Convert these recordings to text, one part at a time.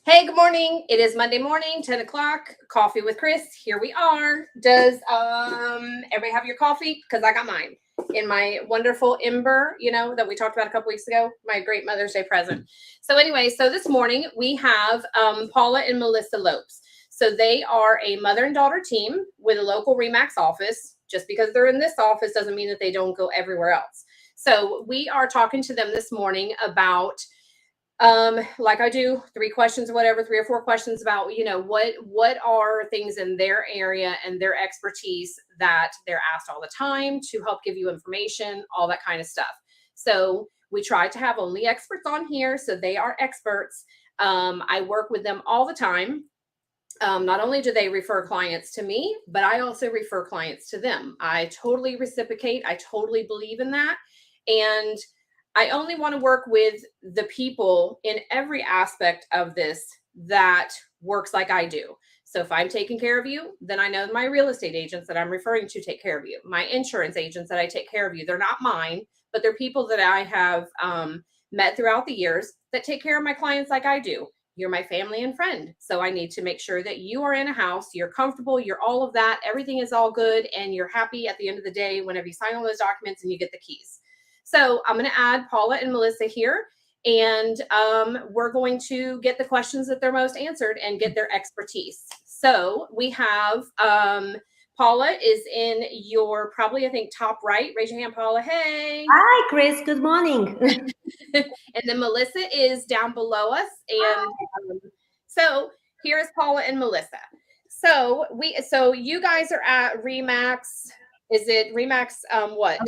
Hey, good morning. It is Monday morning, 10 o'clock. Coffee with Chris. Here we are. Does everybody have your coffee? Because I got mine in my wonderful Ember, that we talked about a couple weeks ago. My great Mother's Day present. So anyway, so this morning we have Paula and Melissa Lopes. So they are a mother and daughter team with a local RE/MAX office. Just because they're in this office doesn't mean that they don't go everywhere else. So we are talking to them this morning about like I do, three questions, whatever, 3 or 4 questions about, what are things in their area and their expertise that they're asked all the time to help give you information, all that kind of stuff. So we try to have only experts on here. So they are experts. I work with them all the time. Not only do they refer clients to me, but I also refer clients to them. I totally reciprocate. I totally believe in that. And I only want to work with the people in every aspect of this that works like I do. So if I'm taking care of you, then I know my real estate agents that I'm referring to take care of you. My insurance agents that I take care of you. They're not mine, but they're people that I have met throughout the years that take care of my clients like I do. You're my family and friend. So I need to make sure that you are in a house, you're comfortable, you're all of that. Everything is all good. And you're happy at the end of the day whenever you sign all those documents and you get the keys. So I'm going to add Paula and Melissa here, and we're going to get the questions that they're most answered and get their expertise. So we have Paula is in your probably, I think, top right. Raise your hand, Paula. Hey. Hi, Chris. Good morning. And then Melissa is down below us. And so here's Paula and Melissa. So you guys are at RE/MAX. Is it RE/MAX what?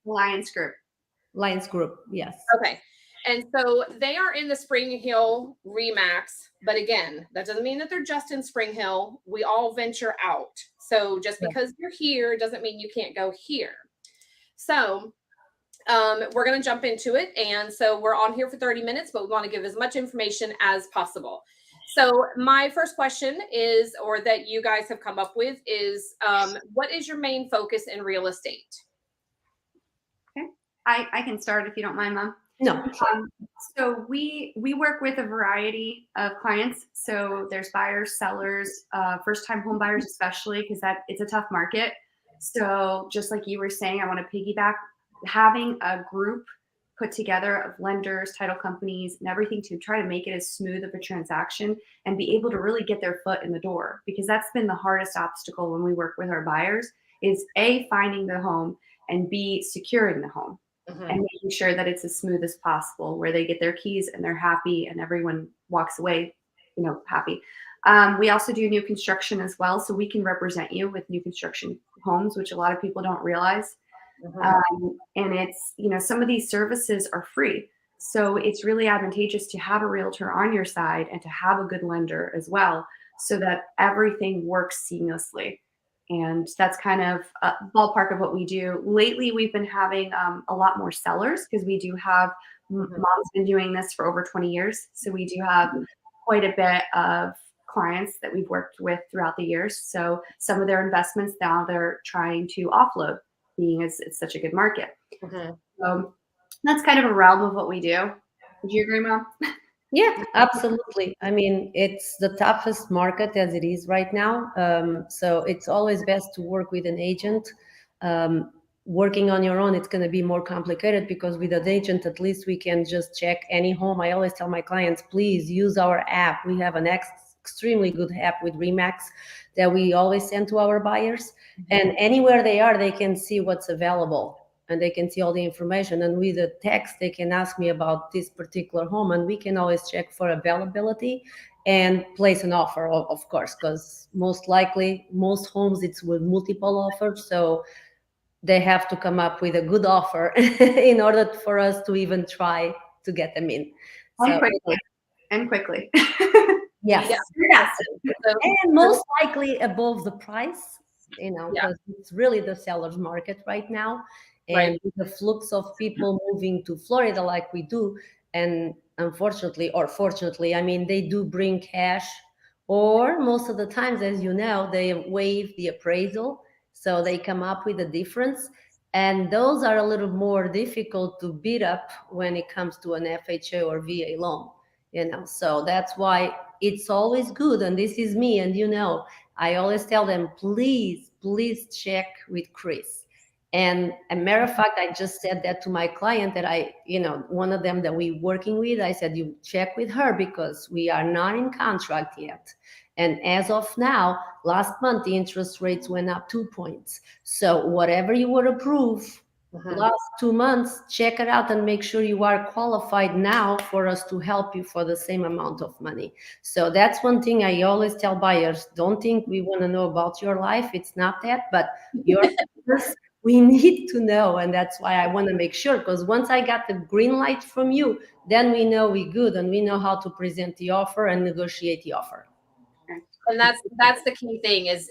Alliance Group, yes. Okay. And so they are in the Spring Hill RE/MAX. But again, that doesn't mean that they're just in Spring Hill. We all venture out. So just because you're here doesn't mean you can't go here. So we're going to jump into it. And so we're on here for 30 minutes, but we want to give as much information as possible. So my first question is, or that you guys have come up with is, what is your main focus in real estate? Okay, I can start if you don't mind, Mom. No. So we work with a variety of clients. So there's buyers, sellers, first-time home buyers, especially because it's a tough market. So just like you were saying, I want to piggyback having a group put together of lenders, title companies, and everything to try to make it as smooth of a transaction and be able to really get their foot in the door, because that's been the hardest obstacle when we work with our buyers is A, finding the home, and B, securing the home. And making sure that it's as smooth as possible, where they get their keys and they're happy and everyone walks away, happy. We also do new construction as well. So we can represent you with new construction homes, which a lot of people don't realize. And it's, some of these services are free. So it's really advantageous to have a realtor on your side and to have a good lender as well, so that everything works seamlessly. And that's kind of a ballpark of what we do. Lately, we've been having a lot more sellers because we do have, Mom's been doing this for over 20 years. So we do have quite a bit of clients that we've worked with throughout the years. So some of their investments now they're trying to offload, being as it's such a good market. So that's kind of a realm of what we do. Would you agree, Mom? Yeah, absolutely. I mean, it's the toughest market as it is right now. So it's always best to work with an agent. Working on your own, it's going to be more complicated, because with an agent, at least we can just check any home. I always tell my clients, please use our app. We have an extremely good app with RE/MAX that we always send to our buyers. And anywhere they are, they can see what's available. And they can see all the information. And with a text, they can ask me about this particular home, and we can always check for availability and place an offer, of course, because most likely, most homes, it's with multiple offers. So they have to come up with a good offer in order for us to even try to get them in. And quickly. Yes. Yeah. And most likely above the price, because it's really the seller's market right now. And with the flux of people moving to Florida like we do, and unfortunately or fortunately, I mean, they do bring cash, or most of the times, as you know, they waive the appraisal. So they come up with a difference. And those are a little more difficult to beat up when it comes to an FHA or VA loan. So that's why it's always good. And this is me. And I always tell them, please check with Chris. And a matter of fact, I just said that to my client that one of them that we working with, I said, you check with her because we are not in contract yet. And as of now, last month, the interest rates went up 2 points. So whatever you would approve last 2 months, check it out and make sure you are qualified now for us to help you for the same amount of money. So that's one thing I always tell buyers. Don't think we want to know about your life. It's not that, but your business, we need to know. And that's why I want to make sure, because once I got the green light from you, then we know we're good and we know how to present the offer and negotiate the offer. And that's the key thing is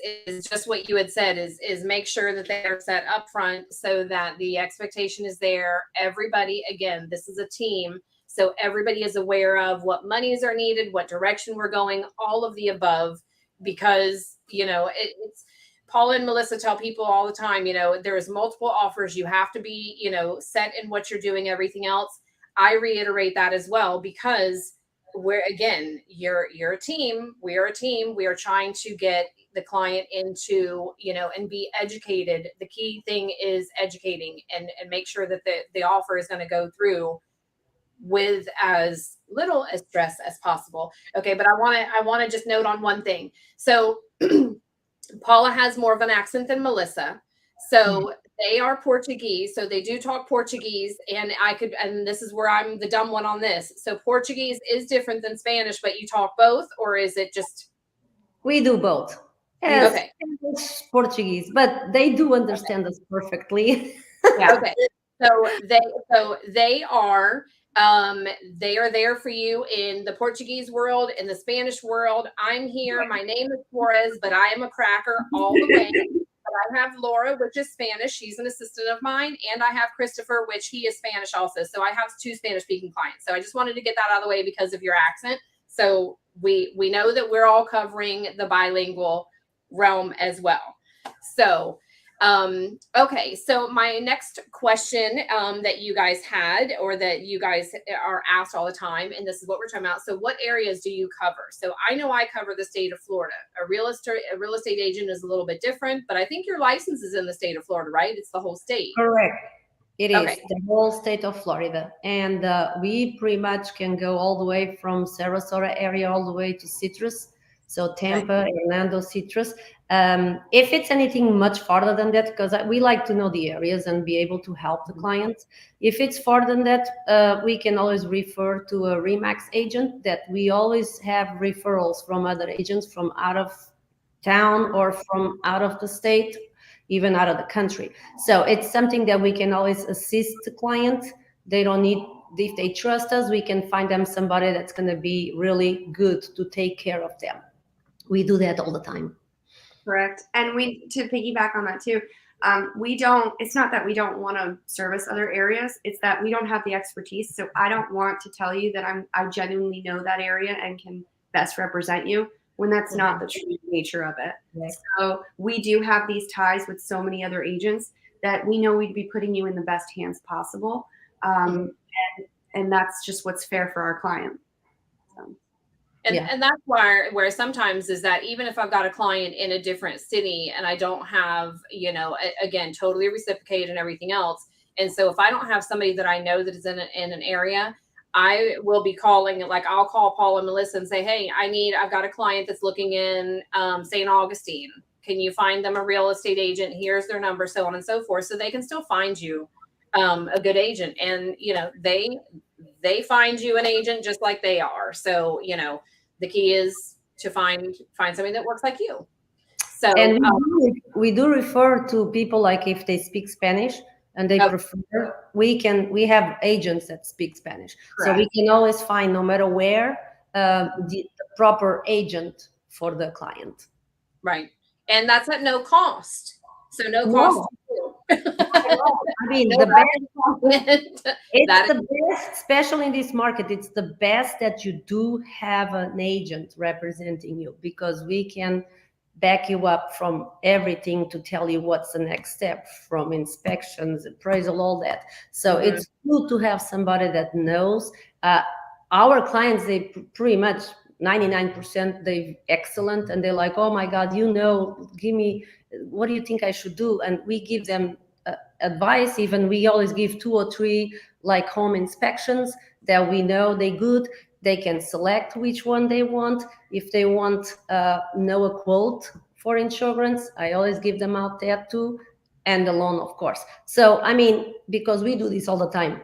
just what you had said is make sure that they're set up front so that the expectation is there. Everybody, again, this is a team. So everybody is aware of what monies are needed, what direction we're going, all of the above, because, it's Paula and Melissa tell people all the time, there is multiple offers. You have to be, set in what you're doing, everything else. I reiterate that as well, because we're, again, you're a team. We are a team. We are trying to get the client into, and be educated. The key thing is educating and make sure that the offer is going to go through with as little as stress as possible. Okay. But I want to just note on one thing. So Paula has more of an accent than Melissa. So they are Portuguese. So they do talk Portuguese, and this is where I'm the dumb one on this. So Portuguese is different than Spanish, but you talk both, or is it just? We do both. Yes, okay. Spanish, Portuguese, but they do understand us perfectly. Yeah. Okay. So they are there for you in the Portuguese world, in the Spanish world. I'm here. My name is Suarez, but I am a cracker all the way. But I have Laura, which is Spanish. She's an assistant of mine. And I have Christopher, which he is Spanish also. So I have 2 Spanish speaking clients. So I just wanted to get that out of the way because of your accent. So we know that we're all covering the bilingual realm as well. So okay. So my next question that you guys had, or that you guys are asked all the time, and this is what we're talking about. So what areas do you cover? So I know I cover the state of Florida. A real estate agent is a little bit different, but I think your license is in the state of Florida, right? It's the whole state. Correct. It is the whole state of Florida. And we pretty much can go all the way from Sarasota area all the way to Citrus. So Tampa, Orlando, Citrus. If it's anything much farther than that, because we like to know the areas and be able to help the clients. If it's farther than that, we can always refer to a RE/MAX agent. That we always have referrals from other agents from out of town or from out of the state, even out of the country. So it's something that we can always assist the client. They don't need, if they trust us, we can find them somebody that's going to be really good to take care of them. We do that all the time. Correct. And to piggyback on that too, it's not that we don't want to service other areas. It's that we don't have the expertise. So I don't want to tell you that I genuinely know that area and can best represent you, when that's not the true nature of it. Right. So we do have these ties with so many other agents that we know we'd be putting you in the best hands possible. And that's just what's fair for our client. So. And that's where sometimes is that even if I've got a client in a different city and I don't have, again, totally reciprocate and everything else. And so if I don't have somebody that I know that is in an area, I will be calling, like I'll call Paula and Melissa and say, hey, I've got a client that's looking in St. Augustine. Can you find them a real estate agent? Here's their number, so on and so forth. So they can still find you a good agent. And, they find you an agent just like they are. So, the key is to find somebody that works like you. So, and we do refer to people, like if they speak Spanish and they prefer, we have agents that speak Spanish. Correct. So we can always find, no matter where, the proper agent for the client. Right. And that's at no cost. So no cost. I mean, the best, especially in this market, it's the best that you do have an agent representing you, because we can back you up from everything to tell you what's the next step, from inspections, appraisal, all that. So it's good to have somebody that knows. our clients, they pretty much 99%, they excellent, and they're like, oh my God, give me, what do you think I should do? And we give them advice. Even we always give 2 or 3 like home inspections that we know they good. They can select which one they want. If they want know a quote for insurance, I always give them out there too, and the loan, of course. So I mean, because we do this all the time.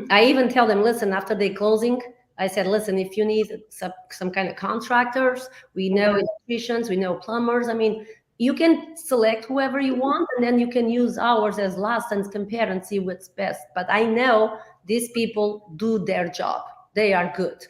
I even tell them, listen, after they closing, I said, listen, if you need some kind of contractors, we know electricians, we know plumbers. I mean, you can select whoever you want, and then you can use ours as last and compare and see what's best. But I know these people do their job. They are good,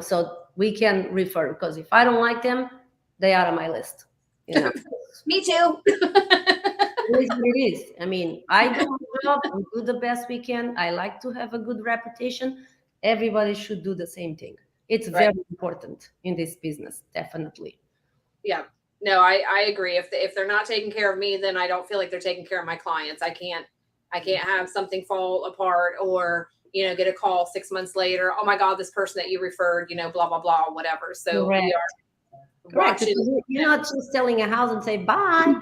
so we can refer, because if I don't like them, they are on my list. Me too. It is what it is. I mean, I do my job, we do the best we can. I like to have a good reputation. Everybody should do the same thing. It's very important in this business, definitely. Yeah. No, I agree. If they're not taking care of me, then I don't feel like they're taking care of my clients. I can't have something fall apart, or get a call 6 months later. Oh my God, this person that you referred, blah blah blah, whatever. So Correct. we are Correct. watching. You're not just selling a house and say bye.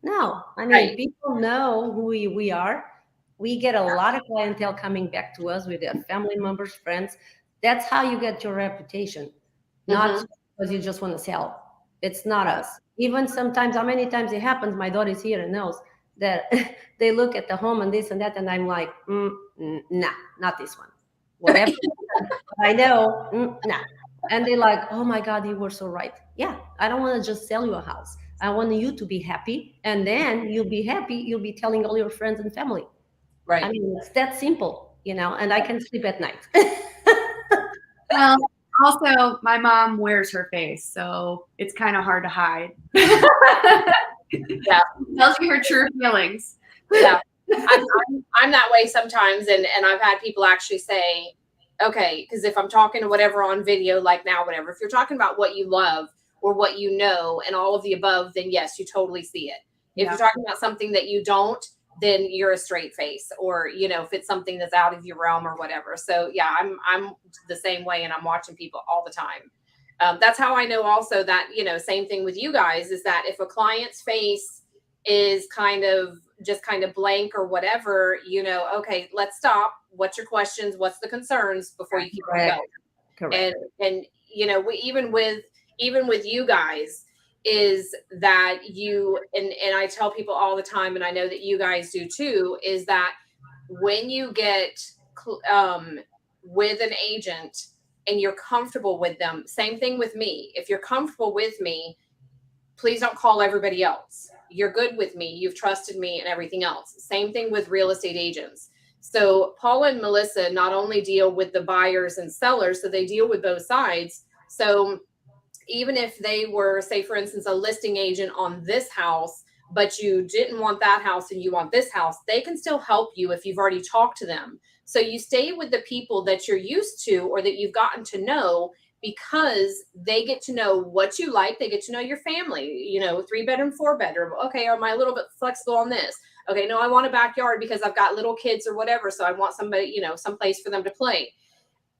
No, I mean, people know who we are. We get a lot of clientele coming back to us with their family members, friends. That's how you get your reputation, not because you just want to sell. It's not us. Even sometimes, how many times it happens, my daughter's here and knows that they look at the home and this and that, and I'm like, nah, not this one. Whatever. I know, nah. And they're like, oh my God, you were so right. Yeah, I don't want to just sell you a house. I want you to be happy. And then you'll be happy. You'll be telling all your friends and family. Right. I mean, it's that simple, and I can sleep at night. Well, also, my mom wears her face, so it's kind of hard to hide. Yeah. Tells you her true feelings. Yeah. I'm that way sometimes. And I've had people actually say, okay, because if I'm talking to whatever on video, like now, whatever, if you're talking about what you love or what you know and all of the above, then yes, you totally see it. If you're talking about something that you don't, then you're a straight face, or, if it's something that's out of your realm or whatever. So yeah, I'm the same way, and I'm watching people all the time. That's how I know also that, same thing with you guys, is that if a client's face is kind of blank or whatever, okay, let's stop. What's your questions? What's the concerns before you keep going? Correct. And we, even with you guys, is that you, and I tell people all the time, and I know that you guys do too, is that when you get with an agent and you're comfortable with them, same thing with me. If you're comfortable with me, please don't call everybody else. You're good with me. You've trusted me and everything else. Same thing with real estate agents. So Paula and Melissa not only deal with the buyers and sellers, so they deal with both sides. So even if they were, say, for instance, a listing agent on this house, but you didn't want that house and you want this house, they can still help you if you've already talked to them. So you stay with the people that you're used to or that you've gotten to know, because they get to know what you like. They get to know your family, 3-bedroom, 4-bedroom. Okay, am I a little bit flexible on this? Okay, no, I want a backyard because I've got little kids or whatever. So I want somebody, some place for them to play.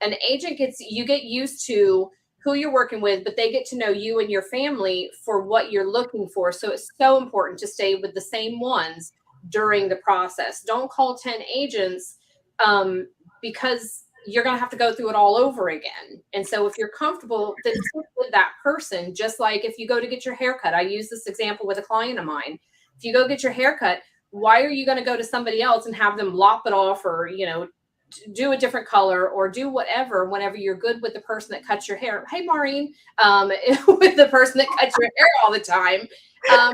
An agent you get used to who you're working with, but they get to know you and your family for what you're looking for. So it's so important to stay with the same ones during the process. Don't call 10 agents because you're going to have to go through it all over again. And so if you're comfortable, then stick with that person. Just like if you go to get your hair cut, I use this example with a client of mine. If you go get your hair cut, why are you going to go to somebody else and have them lop it off, or, do a different color or do whatever, whenever you're good with the person that cuts your hair? Hey, Maureen, with the person that cuts your hair all the time, so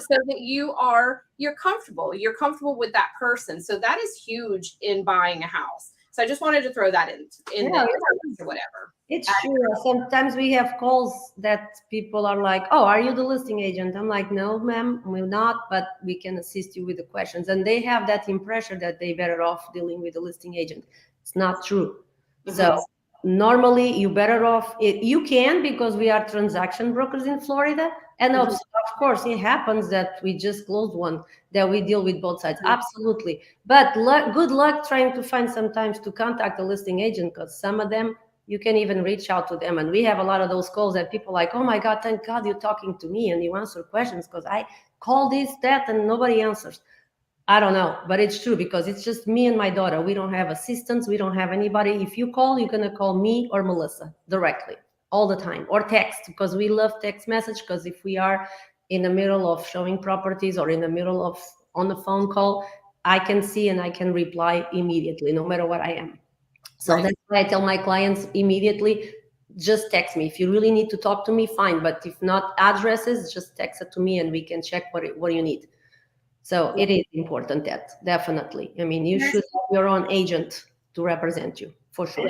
that you're comfortable with that person. So that is huge in buying a house. So I just wanted to throw that in there or whatever. It's true. Sometimes we have calls that people are like, oh, are you the listing agent? I'm like, no, ma'am, we're not, but we can assist you with the questions. And they have that impression that they're better off dealing with the listing agent. It's not true. Mm-hmm. So normally you're better off. You can, because we are transaction brokers in Florida. And mm-hmm. of course, it happens that we just closed one that we deal with both sides. Mm-hmm. Absolutely. But good luck trying to find sometimes to contact a listing agent, because some of them you can even reach out to them. And we have a lot of those calls that people like, oh my God, thank God you're talking to me and you answer questions, because I call this, that, and nobody answers. I don't know, but it's true, because it's just me and my daughter. We don't have assistants. We don't have anybody. If you call, you're going to call me or Melissa directly all the time, or text, because we love text message. Because if we are in the middle of showing properties or in the middle of on the phone call, I can see and I can reply immediately, no matter what I am. So that's why I tell my clients immediately, just text me. If you really need to talk to me, fine. But if not addresses, just text it to me and we can check what you need. So it is important, that definitely. I mean, you should have your own agent to represent you, for sure.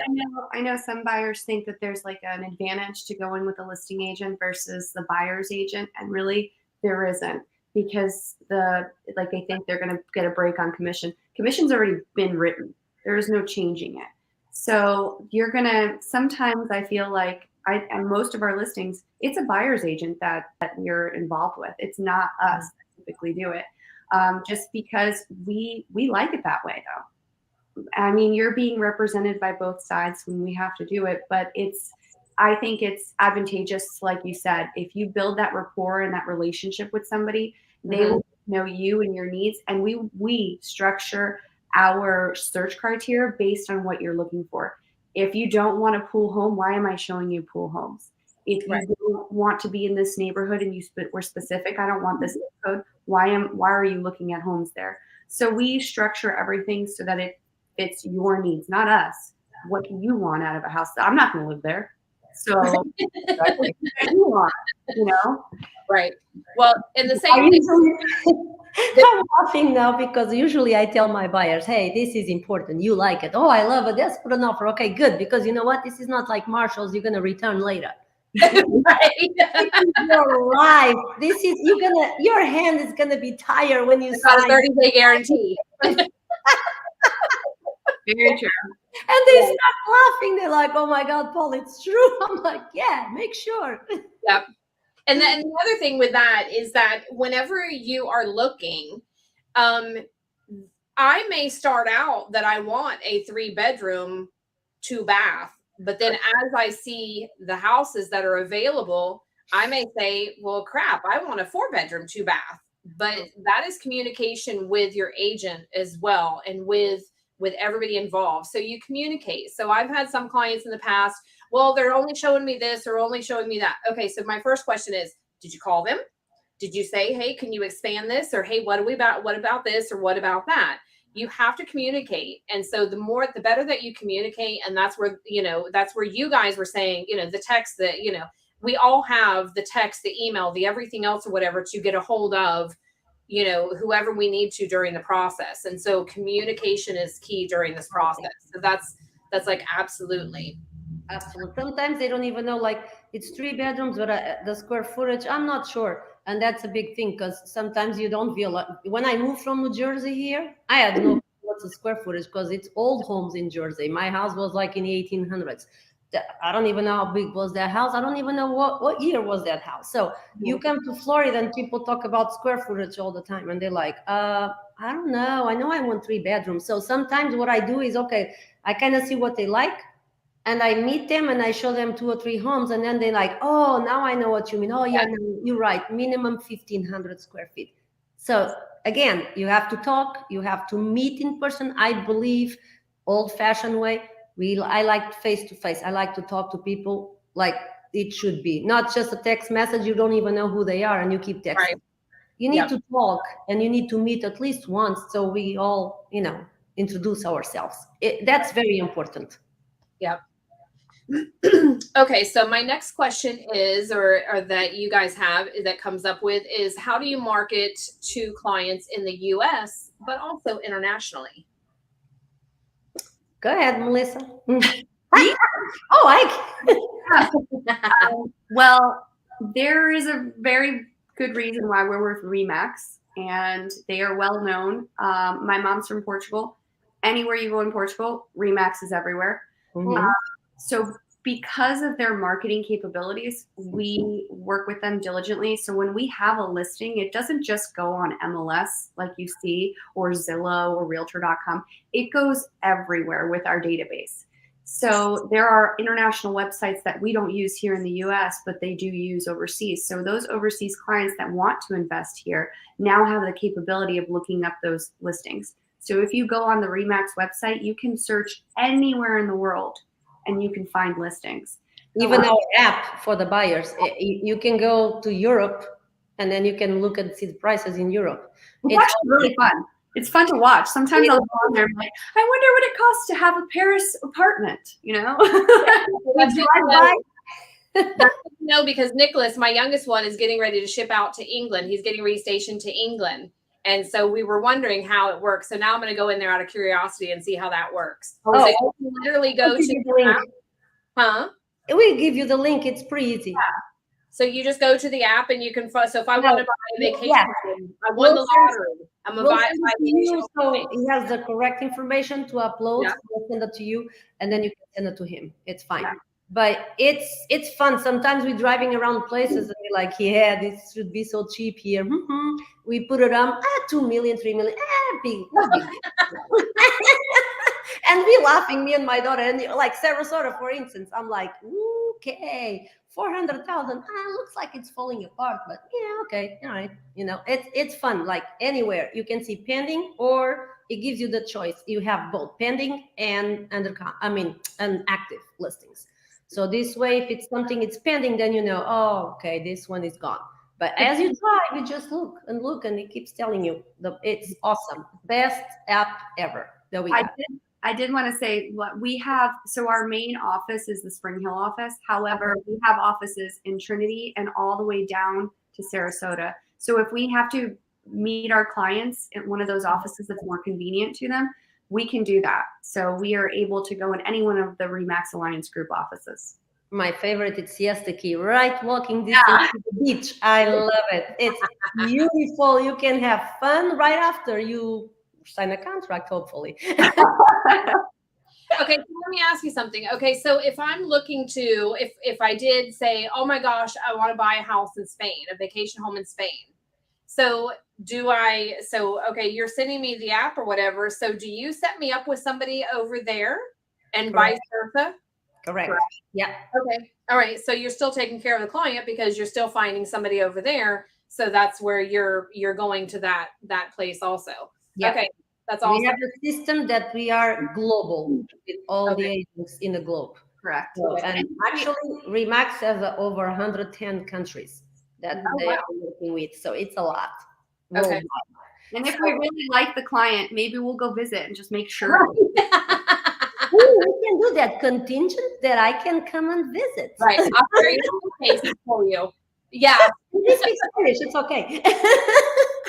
I know some buyers think that there's like an advantage to go in with a listing agent versus the buyer's agent, and really there isn't, because they think they're going to get a break on commission. Commission's already been written. There is no changing it. So you're going to, sometimes I feel like and most of our listings, it's a buyer's agent that you're involved with. It's not us that typically do it. Just because we like it that way, though. I mean, you're being represented by both sides when we have to do it, but I think it's advantageous, like you said, if you build that rapport and that relationship with somebody, they will know you and your needs. And we structure our search criteria based on what you're looking for. If you don't want a pool home, why am I showing you pool homes? If you don't want to be in this neighborhood and we're specific, I don't want this zip code, why are you looking at homes there? So we structure everything so that it fits your needs, not us. What do you want out of a house? I'm not going to live there. So that's what you want, you know? Right. Well, in the same thing. I'm laughing now because usually I tell my buyers, hey, this is important. You like it. Oh, I love it. Let's put an offer. Okay, good. Because you know what? This is not like Marshall's. You're going to return later. Right. Your life. This is, your hand is going to be tired when you sign. A 30-day guarantee. Very true. And they start laughing. They're like, oh my God, Paul, it's true. I'm like, yeah, make sure. Yep. And then the other thing with that is that whenever you are looking, I may start out that I want a 3-bedroom, 2-bath, but then as I see the houses that are available, I may say, well, crap, I want a 4-bedroom, 2-bath. But that is communication with your agent as well, and with everybody involved. So you communicate. So I've had some clients in the past, well, they're only showing me this or only showing me that. Okay, so my first question is, did you call them? Did you say, hey, can you expand this? Or hey, what about this? Or what about that? You have to communicate. And so the better that you communicate, and that's where you guys were saying, the text that, we all have the text, the email, the everything else or whatever to get a hold of, whoever we need to during the process. And so communication is key during this process. So that's like absolutely. Sometimes they don't even know, like, it's 3 bedrooms, but the square footage, I'm not sure. And that's a big thing, because sometimes you don't feel like, when I moved from New Jersey here, I had no what's the square footage, because it's old homes in Jersey. My house was like in the 1800s. I don't even know how big was that house. I don't even know what year was that house. So you come to Florida and people talk about square footage all the time. And they're like, I don't know. I know I want 3 bedrooms. So sometimes what I do is, okay, I kind of see what they like. And I meet them and I show them 2 or 3 homes. And then they're like, oh, now I know what you mean. Oh, yeah, no, you're right. Minimum 1,500 square feet. So again, you have to talk. You have to meet in person. I believe old-fashioned way. I like face-to-face. I like to talk to people like it should be. Not just a text message. You don't even know who they are and you keep texting. Right. You need to talk, and you need to meet at least once so we all, introduce ourselves. That's very important. Yep. Okay, so my next question is, or that you guys have that comes up with, is how do you market to clients in the U.S. but also internationally? Go ahead, Melissa. Well, there is a very good reason why we're with Remax, and they are well known. My mom's from Portugal. Anywhere you go in Portugal, Remax is everywhere. Mm-hmm. So because of their marketing capabilities, we work with them diligently. So when we have a listing, it doesn't just go on MLS like you see, or Zillow or Realtor.com. It goes everywhere with our database. So there are international websites that we don't use here in the US, but they do use overseas. So those overseas clients that want to invest here now have the capability of looking up those listings. So if you go on the RE/MAX website, you can search anywhere in the world and you can find listings. Even our app for the buyers, you can go to Europe and then you can look and see the prices in Europe. It's actually really fun. It's fun to watch. Sometimes I'll go on there and be like, I wonder what it costs to have a Paris apartment, you know? That's no, because Nicholas, my youngest one, is getting ready to ship out to England. He's getting restationed to England. And so we were wondering how it works. So now I'm going to go in there out of curiosity and see how that works. Oh, so you can literally go to the app. Huh? We give you the link. It's pretty easy. Yeah. So you just go to the app and you can, so if I want to buy a vacation, I won the lottery. I'm going to buy a vacation. So he has the correct information to upload. Yeah. We'll send it to you and then you can send it to him. It's fine. Yeah. But it's fun. Sometimes we're driving around places and we're like, yeah, this should be so cheap here. Mm-hmm. We put it on 2 million, 3 million, big. And we laughing, me and my daughter, and like Sarasota, for instance, I'm like, okay, 400,000. Looks like it's falling apart, but yeah, okay, all right. You know, it's fun. Like anywhere you can see pending, or it gives you the choice. You have both pending and active listings. So this way, if it's something it's pending, then you know, oh, okay, this one is gone. But as you drive, you just look, and it keeps telling you. It's awesome. Best app ever that we have. I did want to say what we have. So our main office is the Spring Hill office. However, we have offices in Trinity and all the way down to Sarasota. So if we have to meet our clients in one of those offices that's more convenient to them, we can do that. So we are able to go in any one of the RE/MAX Alliance Group offices. My favorite is Siesta Key, right? Walking distance to the beach. I love it. It's beautiful. You can have fun right after you sign a contract, hopefully. Okay, so let me ask you something. Okay, so if I'm looking to, if I did say, oh my gosh, I want to buy a house in Spain, a vacation home in Spain. So okay, you're sending me the app or whatever. So do you set me up with somebody over there and vice versa? Correct. Yeah. Okay. All right. So you're still taking care of the client because you're still finding somebody over there. So that's where you're going to that place also. Yeah. Okay. That's awesome. We have a system that we are global with all the agents in the globe. Correct. So, and actually, RE/MAX has over 110 countries that they are working with. So it's a lot. Okay. And if we really like the client, maybe we'll go visit and just make sure. We can do that contingent that I can come and visit. Right. I'll create a case for you. Yeah. This speaks Spanish. It's okay.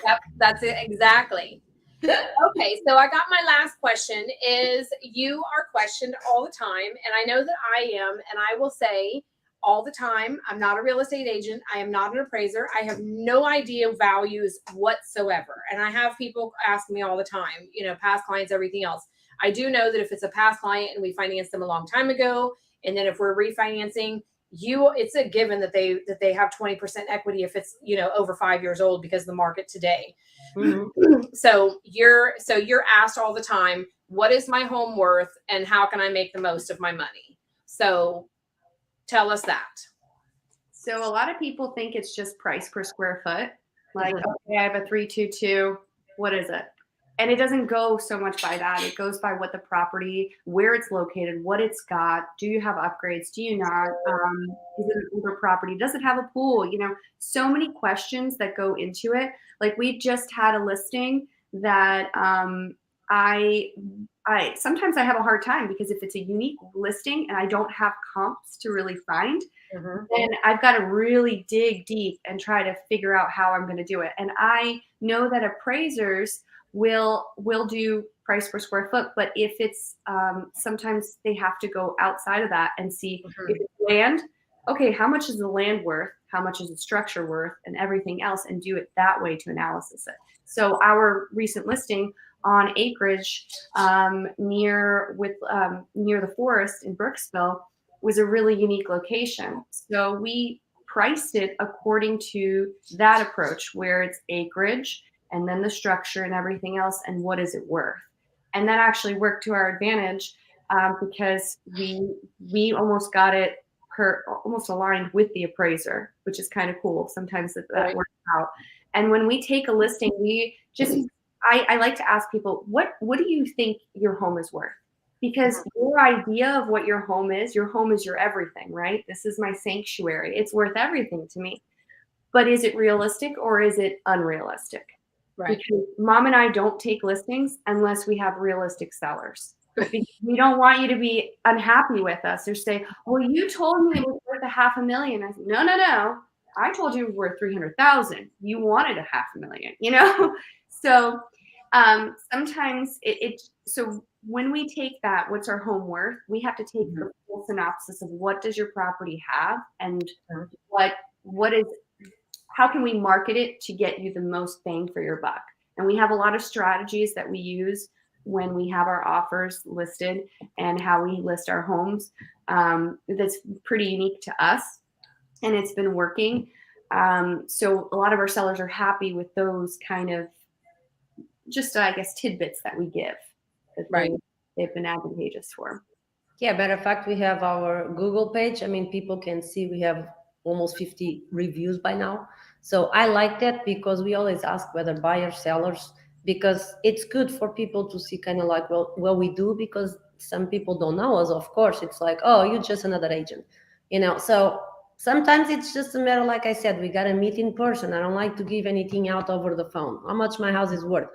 Yep. That's it. Exactly. Okay, so I got my last question is you are questioned all the time, and I know that I am, and I will say all the time, I'm not a real estate agent. I am not an appraiser. I have no idea values whatsoever. And I have people ask me all the time, past clients, everything else. I do know that if it's a past client and we financed them a long time ago, and then if we're refinancing, it's a given that they have 20% equity if it's over 5 years old because of the market today. Mm-hmm. So you're asked all the time, what is my home worth and how can I make the most of my money? So tell us that. So a lot of people think it's just price per square foot. Like, okay, I have a 322. What is it? And it doesn't go so much by that. It goes by what the property, where it's located, what it's got. Do you have upgrades? Do you not? Is it an older property? Does it have a pool? So many questions that go into it. Like we just had a listing that I sometimes I have a hard time because if it's a unique listing and I don't have comps to really find, then I've got to really dig deep and try to figure out how I'm going to do it. And I know that appraisers will do price per square foot, but if it's sometimes they have to go outside of that and see if it's land, okay, how much is the land worth, how much is the structure worth, and everything else, and do it that way to analysis it. So our recent listing on acreage near the forest in Brooksville was a really unique location. So we priced it according to that approach where it's acreage and then the structure and everything else, and what is it worth? And that actually worked to our advantage. because we almost got it almost aligned with the appraiser, which is kind of cool. Sometimes that works out. And when we take a listing, we just I like to ask people, what do you think your home is worth? Because your idea of what your home is your everything, right? This is my sanctuary. It's worth everything to me. But is it realistic or is it unrealistic? Right. Because Mom and I don't take listings unless we have realistic sellers. We don't want you to be unhappy with us or say, well, you told me it was worth $500,000. I said, no. I told you it was worth 300,000. You wanted $500,000, So sometimes so when we take that, what's our home worth? We have to take the full synopsis of what does your property have and how can we market it to get you the most bang for your buck? And we have a lot of strategies that we use when we have our offers listed and how we list our homes. That's pretty unique to us, and it's been working. So a lot of our sellers are happy with those kind of just, I guess, tidbits that we give. That they've been advantageous for. Yeah, matter of fact, we have our Google page. I mean, people can see we have almost 50 reviews by now. So I like that because we always ask whether buyers, sellers, because it's good for people to see kind of like, well, what we do, because some people don't know us, of course. It's like, oh, you're just another agent, So sometimes it's just a matter, like I said, we got to meet in person. I don't like to give anything out over the phone. How much my house is worth.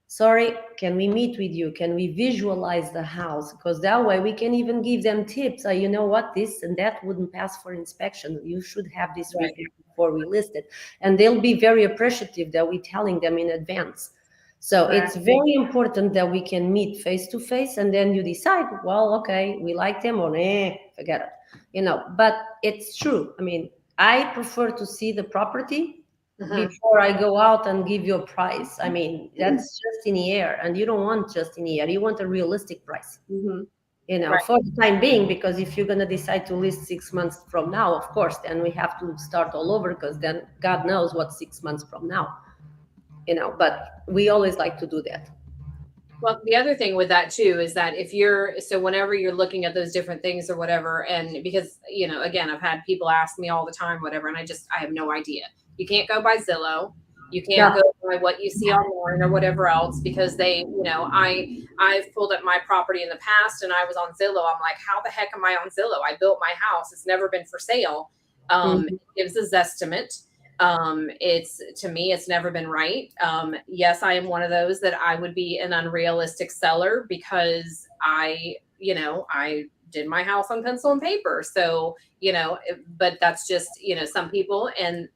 Sorry, can we meet with you? Can we visualize the house? Because that way we can even give them tips. You know what, this and that wouldn't pass for inspection. You should have this review before we list it. And they'll be very appreciative that we're telling them in advance. So it's very important that we can meet face to face, and then you decide, well, okay, we like them or forget it. But it's true. I mean, I prefer to see the property before I go out and give you a price. I mean, that's just in the air, and you don't want just in the air. You want a realistic price, for the time being, because if you're going to decide to list 6 months from now, of course, then we have to start all over, because then God knows what 6 months from now, but we always like to do that. Well, the other thing with that too is that whenever you're looking at those different things or whatever, and because, again, I've had people ask me all the time, whatever, and I have no idea. You can't go by Zillow. You can't go by what you see online or whatever else, because I've pulled up my property in the past and I was on Zillow. I'm like, how the heck am I on Zillow? I built my house. It's never been for sale. It gives a Zestimate. To me, it's never been right. Yes, I am one of those that I would be an unrealistic seller because I did my house on pencil and paper. So, but that's just, some people, and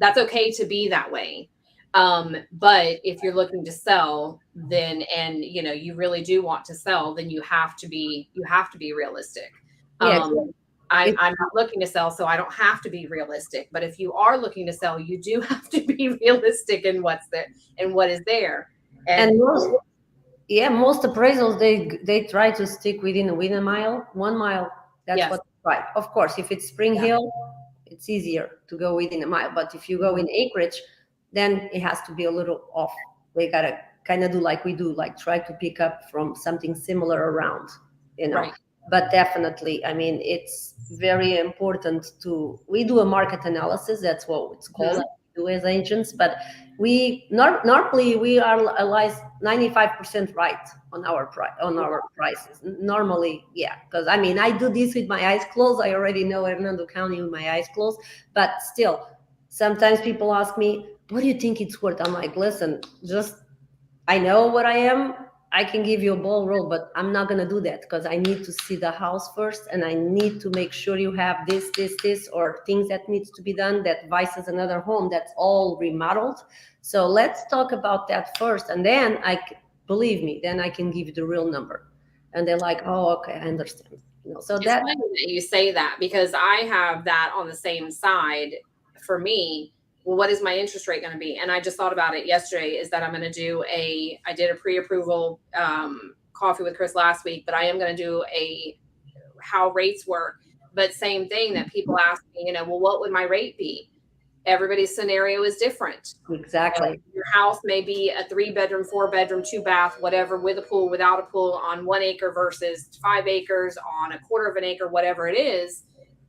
that's okay to be that way. But if you're looking to sell, then, and, you really do want to sell, then you have to be realistic. I'm not looking to sell, so I don't have to be realistic. But if you are looking to sell, you do have to be realistic in what's there and what is there. And most appraisals, they try to stick within 1 mile. That's what they try. Of course, if it's Spring Hill, it's easier to go within 1 mile. But if you go in acreage, then it has to be a little off. They gotta kind of do like we do, like try to pick up from something similar around, But definitely, I mean, it's very important we do a market analysis. That's what it's called. We do as agents, but normally we are at least 95% right on our prices. Normally, because I mean, I do this with my eyes closed. I already know Hernando County with my eyes closed, but still, sometimes people ask me, what do you think it's worth? I'm like, listen, I know what I am. I can give you a ball roll, but I'm not going to do that because I need to see the house first, and I need to make sure you have this, or things that needs to be done that vices another home that's all remodeled. So let's talk about that first, and then believe me, then I can give you the real number. And they're like, oh, okay, I understand. So it's funny that you say that, because I have that on the same side. For me, well, what is my interest rate going to be? And I just thought about it yesterday, is that I'm going to I did a pre-approval coffee with Chris last week, but I am going to do how rates work. But same thing that people ask me, well, what would my rate be? Everybody's scenario is different. Exactly. Your house may be a 3-bedroom, 4-bedroom, 2-bath, whatever, with a pool, without a pool, on 1 acre versus 5 acres, on a quarter of an acre, whatever it is.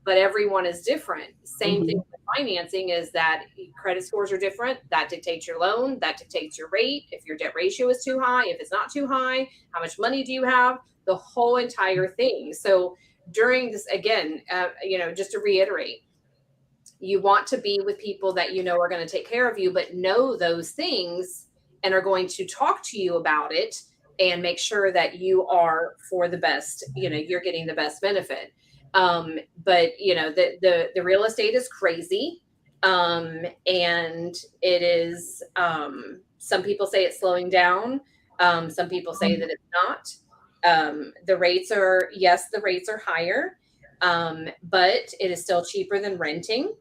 But everyone is different. Same thing with financing is that credit scores are different. That dictates your loan. That dictates your rate. If your debt ratio is too high, if it's not too high, how much money do you have? The whole entire thing. So during this, again, just to reiterate, you want to be with people that you know are going to take care of you, but know those things and are going to talk to you about it and make sure that you are for the best, you're getting the best benefit. But the real estate is crazy. And it is, some people say it's slowing down. Some people say that it's not. The rates are higher. But it is still cheaper than renting.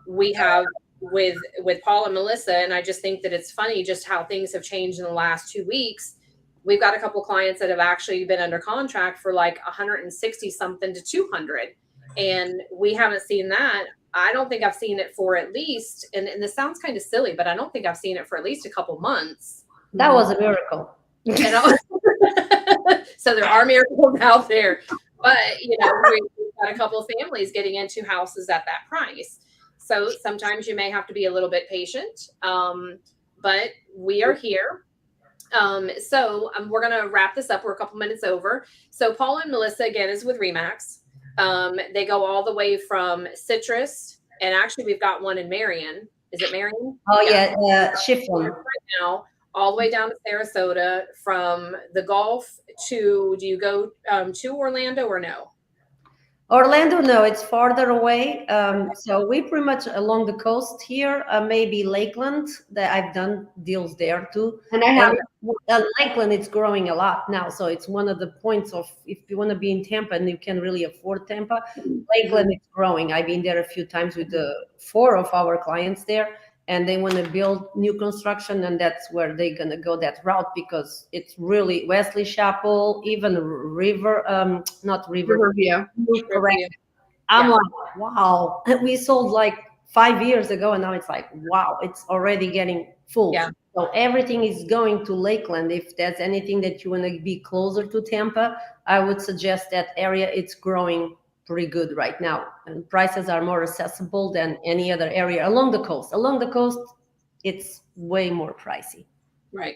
We have with Paula and Melissa, and I just think that it's funny just how things have changed in the last 2 weeks. We've got a couple of clients that have actually been under contract for like 160 something to 200, and we haven't seen that. I don't think I've seen it for at least, and this sounds kind of silly, but I don't think I've seen it for at least a couple months. That was a miracle. So there are miracles out there. But, we've got a couple of families getting into houses at that price. So sometimes you may have to be a little bit patient. But we are here. So we're going to wrap this up. We're a couple minutes over. So Paula and Melissa, again, is with Remax. They go all the way from Citrus. And actually, we've got one in Marion. Is it Marion? Oh, yeah. Chiffon. Right now, all the way down to Sarasota, from the Gulf to, do you go to Orlando or no? Orlando, no, it's farther away. So we pretty much along the coast here, maybe Lakeland, that I've done deals there too. And I have Lakeland, it's growing a lot now. So it's one of the points of, if you want to be in Tampa and you can really afford Tampa, Lakeland is growing. I've been there a few times with 4 of our clients there. And they want to build new construction, and that's where they're going to go that route, because it's really Wesley Chapel, even Riverview. Correct. I'm like, wow. We sold like 5 years ago, and now it's like, wow, it's already getting full. Yeah. So everything is going to Lakeland. If there's anything that you want to be closer to Tampa, I would suggest that area. It's growing pretty good right now, and prices are more accessible than any other area along the coast. Along the coast, it's way more pricey. Right.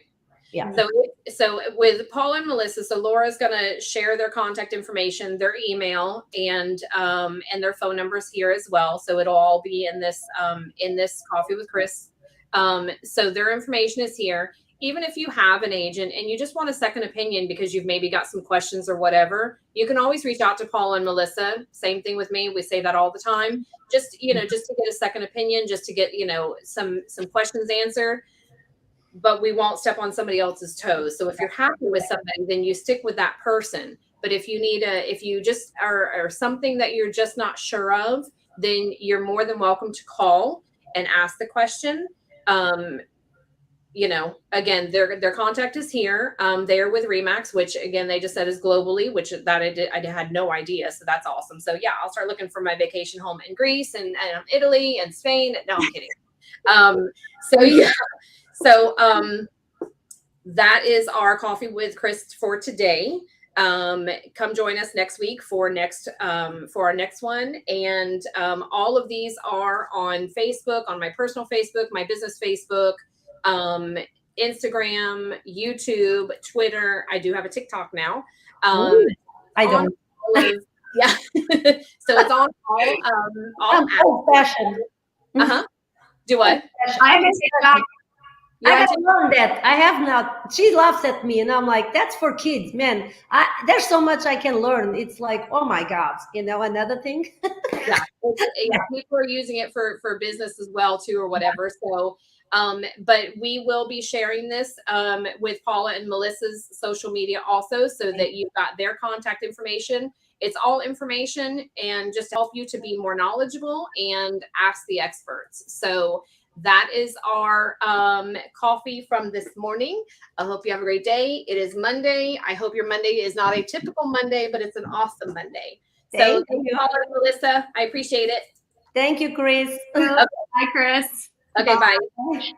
Yeah. So with Paula and Melissa, so Laura's going to share their contact information, their email, and their phone numbers here as well. So it'll all be in this Coffee with Chris. So their information is here. Even if you have an agent and you just want a second opinion because you've maybe got some questions or whatever, you can always reach out to Paula and Melissa. Same thing with me. We say that all the time. Just to get a second opinion, just to get, some questions answered. But we won't step on somebody else's toes. So if you're happy with somebody, then you stick with that person. But if you just are something that you're just not sure of, then you're more than welcome to call and ask the question. Again, their contact is here. They are with Remax, which again, they just said is globally, which that I had no idea. So that's awesome. So yeah, I'll start looking for my vacation home in Greece and Italy and Spain. No, I'm kidding. So that is our Coffee with Chris for today. Come join us next week for our next one. And all of these are on Facebook, on my personal Facebook, my business Facebook, Instagram, YouTube, Twitter. I do have a TikTok now. I don't. Yeah. So it's on all old-fashioned. Do what? I have a TikTok. I gotta learn that. I have not. She laughs at me, and I'm like, "That's for kids, man." There's so much I can learn. It's like, oh my God, another thing. Yeah, people are using it for business as well too, or whatever. So, but we will be sharing this with Paula and Melissa's social media also, so that you've got their contact information. It's all information, and just to help you to be more knowledgeable and ask the experts. So that is our coffee from this morning. I hope you have a great day. It is Monday. I hope your Monday is not a typical Monday, but it's an awesome Monday. So thank you, Paula and Melissa. I appreciate it. Thank you, Chris. Bye, Chris. Okay, bye. Bye.